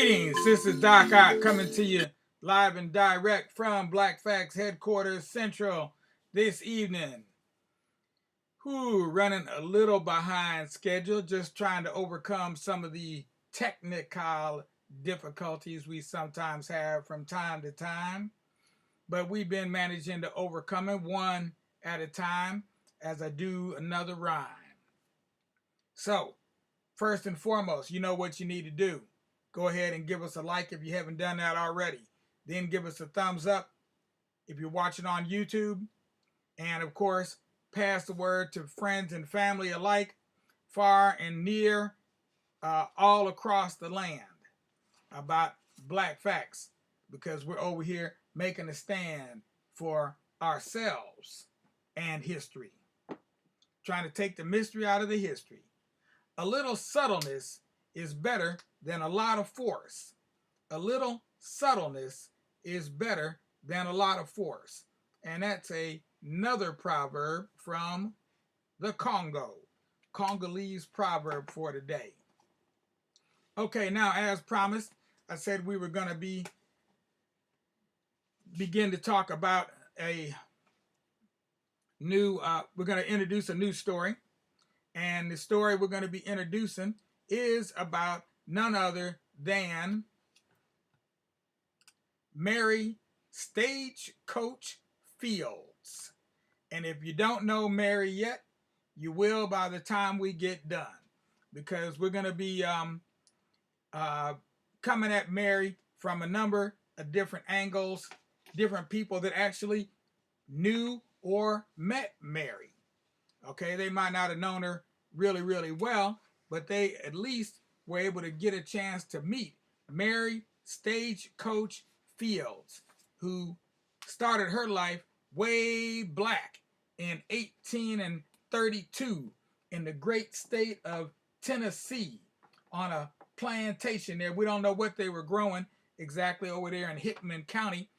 Greetings, this is Doc Ock coming to you live and direct from Black Facts Headquarters Central this evening. Running a little behind schedule, just trying to overcome some of the technical difficulties we sometimes have from time to time. But we've been managing to overcome it one at a time as I do another rhyme. So, first and foremost, you know what you need to do. Go ahead and give us a like if you haven't done that already. Then give us a thumbs up if you're watching on YouTube. And of course, pass the word to friends and family alike, far and near, all across the land about Black Facts, because we're over here making a stand for ourselves and history. Trying to take the mystery out of the history. A little subtleness is better than a lot of force. A little subtleness is better than a lot of force. And that's another proverb from the Congo. Congolese proverb for today. Okay, now as promised, I said we were going to begin to talk about we're going to introduce a new story. And the story we're going to be introducing is about none other than Mary Stagecoach Fields. And if you don't know Mary yet, you will by the time we get done, because we're going to be coming at Mary from a number of different angles, different people that actually knew or met Mary. Okay, they might not have known her really, really well, but they at least were able to get a chance to meet Mary Stagecoach Fields, who started her life way back in 1832 in the great state of Tennessee on a plantation there. We don't know what they were growing exactly over there in Hickman County,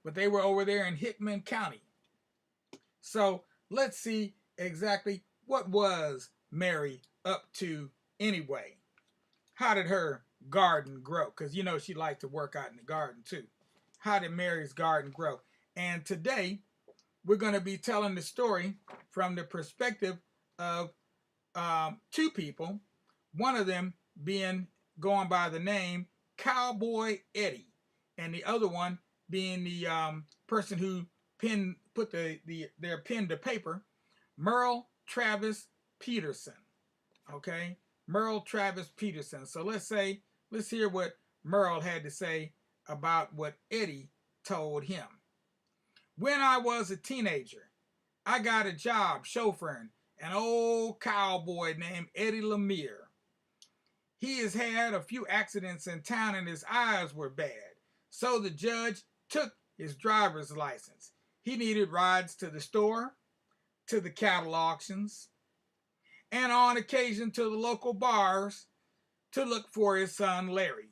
but they were over there in Hickman County. So let's see exactly what was Mary up to anyway. How did her garden grow? Because you know she liked to work out in the garden too. How did Mary's garden grow? And today we're going to be telling the story from the perspective of two people. One of them being going by the name Cowboy Eddy, and the other one being the person who put their pen to paper, Merle Travis Peterson. Okay, Merle Travis Peterson. So let's hear what Merle had to say about what Eddie told him. When I was a teenager, I got a job chauffeuring an old cowboy named Eddie Lemire. He has had a few accidents in town and his eyes were bad, so the judge took his driver's license. He needed rides to the store, to the cattle auctions, and on occasion to the local bars to look for his son Larry,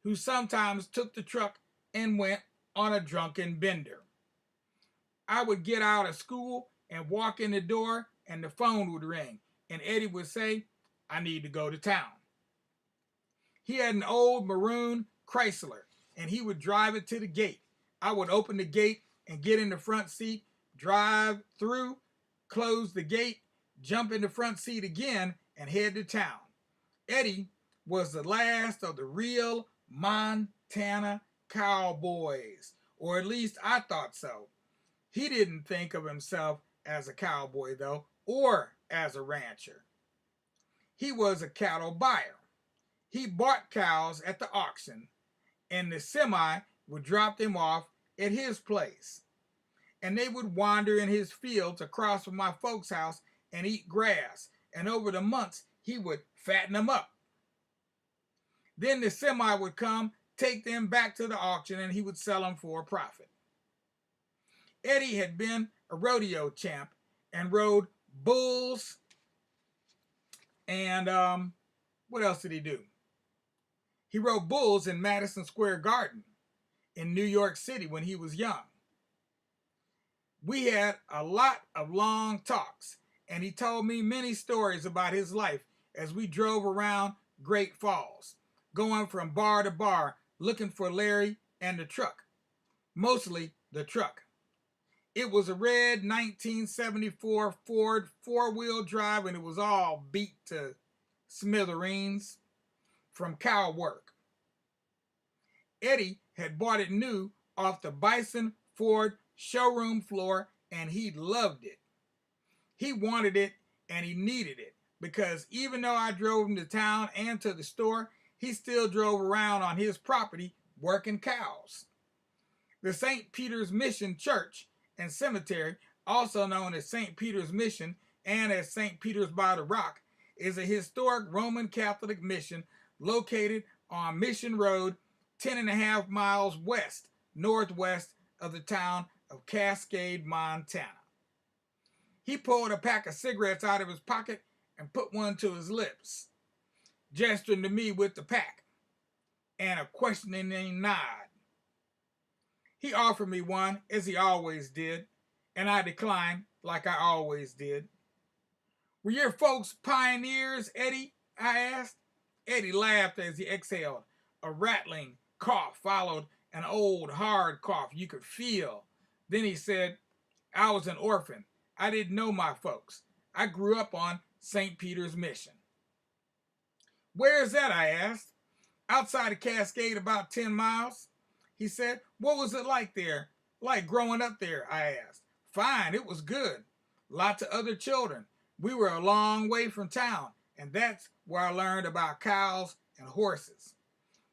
who sometimes took the truck and went on a drunken bender. I would get out of school and walk in the door and the phone would ring and Eddie would say, "I need to go to town." He had an old maroon Chrysler and he would drive it to the gate. I would open the gate and get in the front seat, drive through, close the gate, jump in the front seat again, and head to town. Eddie was the last of the real Montana cowboys, or at least I thought so. He didn't think of himself as a cowboy, though, or as a rancher. He was a cattle buyer. He bought cows at the auction, and the semi would drop them off at his place. And they would wander in his fields across from my folks' house and eat grass. And over the months, he would fatten them up. Then the semi would come, take them back to the auction, and he would sell them for a profit. Eddie had been a rodeo champ and rode bulls. And what else did he do? He rode bulls in Madison Square Garden in New York City when he was young. We had a lot of long talks, and he told me many stories about his life as we drove around Great Falls, going from bar to bar looking for Larry and the truck, mostly the truck. It was a red 1974 Ford four-wheel drive, and it was all beat to smithereens from cow work. Eddie had bought it new off the Bison Ford showroom floor, and he loved it. He wanted it and he needed it because even though I drove him to town and to the store, he still drove around on his property working cows. The St. Peter's Mission Church and Cemetery, also known as St. Peter's Mission and as St. Peter's by the Rock, is a historic Roman Catholic mission located on Mission Road, 10.5 miles northwest of the town of Cascade, Montana. He pulled a pack of cigarettes out of his pocket and put one to his lips, gesturing to me with the pack and a questioning nod. He offered me one, as he always did, and I declined like I always did. "Were your folks pioneers, Eddie?" I asked. Eddie laughed as he exhaled. A rattling cough followed an old, hard cough you could feel. Then he said, "I was an orphan. I didn't know my folks. I grew up on St. Peter's Mission." "Where's that?" I asked. "Outside of Cascade, about 10 miles. He said. "What was it like there? Like growing up there?" I asked. "Fine, it was good. Lots of other children. We were a long way from town, and that's where I learned about cows and horses.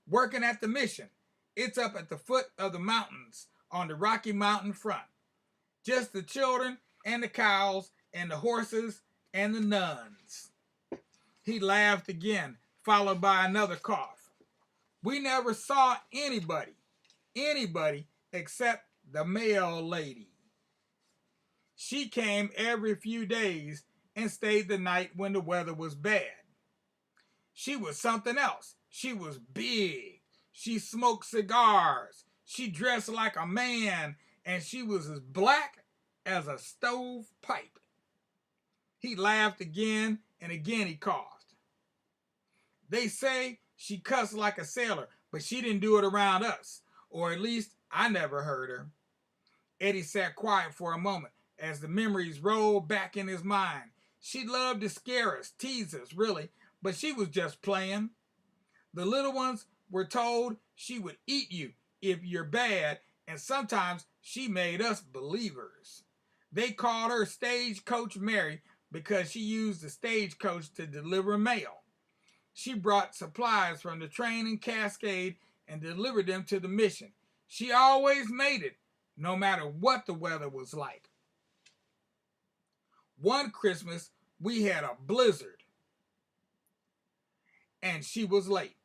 Working at the mission, it's up at the foot of the mountains on the Rocky Mountain front. Just the children and the cows and the horses and the nuns." He laughed again, followed by another cough. "We never saw anybody except the mail lady. She came every few days and stayed the night when the weather was bad. She was something else. She was big. She smoked cigars. She dressed like a man, and she was as black as a stove pipe." He laughed again, and again he coughed. "They say she cussed like a sailor, but she didn't do it around us, or at least I never heard her." Eddie sat quiet for a moment as the memories rolled back in his mind. She loved to scare us, tease us, really, but she was just playing. The little ones were told she would eat you if you're bad, and sometimes she made us believers. They called her Stagecoach Mary because she used the stagecoach to deliver mail. She brought supplies from the train in Cascade and delivered them to the mission. She always made it, no matter what the weather was like. One Christmas, we had a blizzard, and she was late.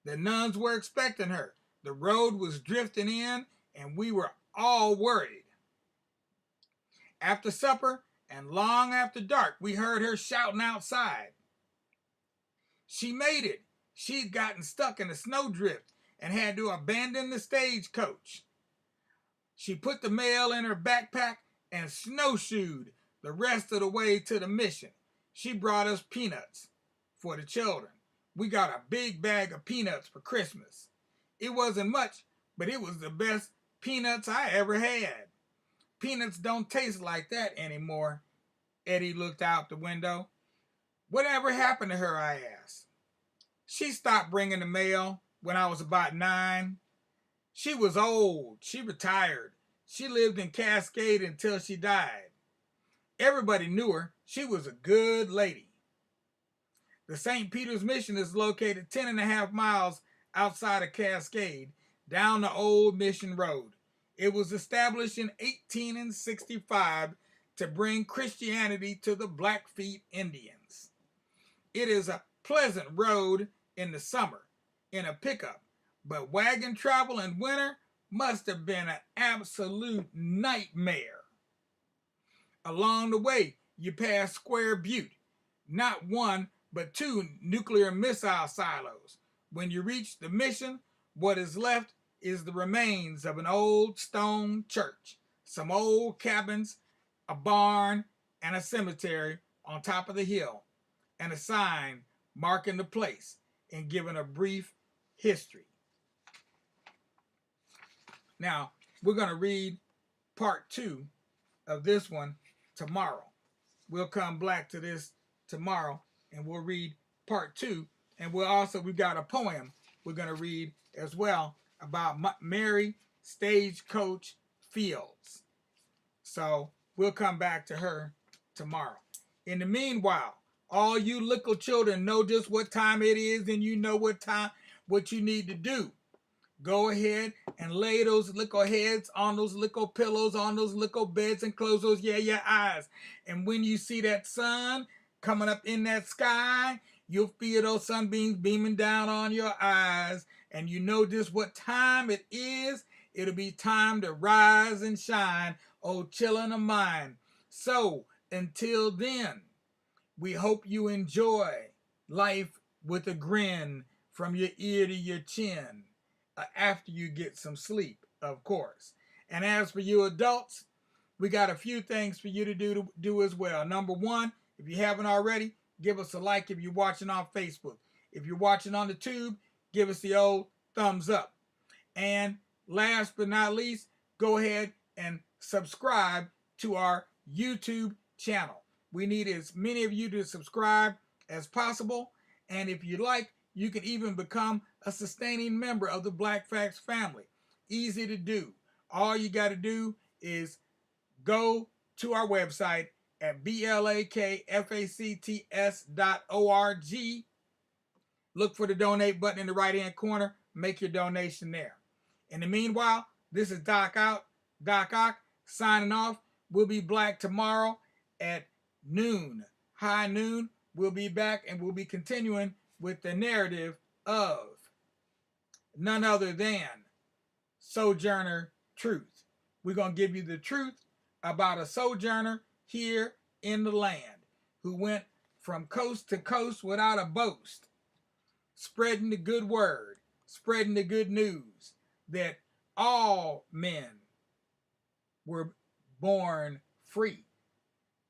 The nuns were expecting her. The road was drifting in, and we were all worried. After supper and long after dark, we heard her shouting outside. She made it. She'd gotten stuck in a snowdrift and had to abandon the stagecoach. She put the mail in her backpack and snowshoed the rest of the way to the mission. She brought us peanuts for the children. We got a big bag of peanuts for Christmas. It wasn't much, but it was the best peanuts I ever had. Peanuts don't taste like that anymore." Eddie looked out the window. "Whatever happened to her?" I asked. "She stopped bringing the mail when I was about 9. She was old. She retired. She lived in Cascade until she died. Everybody knew her. She was a good lady." The St. Peter's Mission is located 10.5 miles outside of Cascade, down the old Mission Road. It was established in 1865 to bring Christianity to the Blackfeet Indians. It is a pleasant road in the summer in a pickup, but wagon travel in winter must have been an absolute nightmare. Along the way, you pass Square Butte, not one but 2 nuclear missile silos. When you reach the mission, what is left is the remains of an old stone church, some old cabins, a barn, and a cemetery on top of the hill, and a sign marking the place and giving a brief history. Now, we're going to read part 2 of this one tomorrow. We'll come back to this tomorrow, and we'll read part 2. And we've got a poem we're going to read as well about Mary Stagecoach Fields. So we'll come back to her tomorrow. In the meanwhile, all you little children know just what time it is, and you know what you need to do. Go ahead and lay those little heads on those little pillows, on those little beds, and close those eyes. And when you see that sun coming up in that sky, you'll feel those sunbeams beaming down on your eyes. And you know just what time it is. It'll be time to rise and shine, oh children of mine. So until then, we hope you enjoy life with a grin from your ear to your chin. After you get some sleep, of course. And as for you adults, we got a few things for you to do as well. Number one, if you haven't already, give us a like if you're watching on Facebook. If you're watching on the tube, give us the old thumbs up. And last but not least, go ahead and subscribe to our YouTube channel. We need as many of you to subscribe as possible. And if you like, you can even become a sustaining member of the Black Facts family. Easy to do. All you got to do is go to our website at blakfacts.org. Look for the donate button in the right-hand corner. Make your donation there. In the meanwhile, this is Doc Ock, signing off. We'll be back tomorrow at noon. High noon. We'll be back and we'll be continuing with the narrative of none other than Sojourner Truth. We're going to give you the truth about a sojourner here in the land who went from coast to coast without a boast, spreading the good word, spreading the good news that all men were born free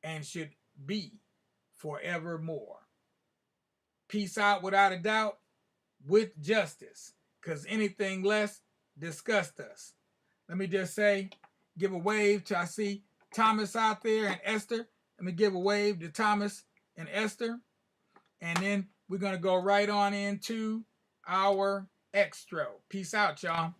and should be forevermore. Peace out without a doubt, with justice, because anything less disgusts us. Let me just say, give a wave to, I see Thomas out there and Esther. Let me give a wave to Thomas and Esther. And then we're going to go right on into our extra. Peace out, y'all.